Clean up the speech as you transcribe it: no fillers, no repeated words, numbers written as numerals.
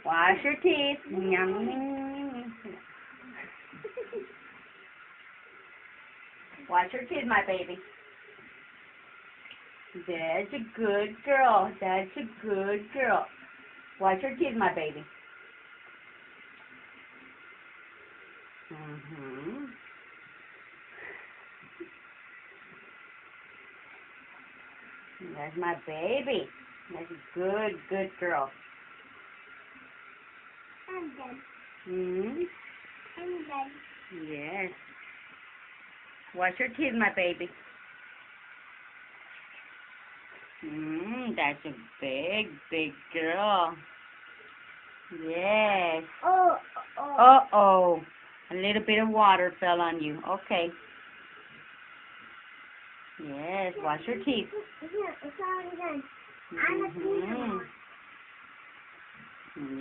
Wash your teeth. Yum. Wash your teeth, my baby. That's a good girl. That's a good girl. Wash your teeth, my baby. That's my baby. That's a good, good girl. I'm done. Hmm? I'm done. Yes. Wash your teeth, my baby. That's a big, big girl. Yes. Oh. Uh-oh. A little bit of water fell on you. Okay. Yes, wash your teeth. It's already done. I'm a Mhm.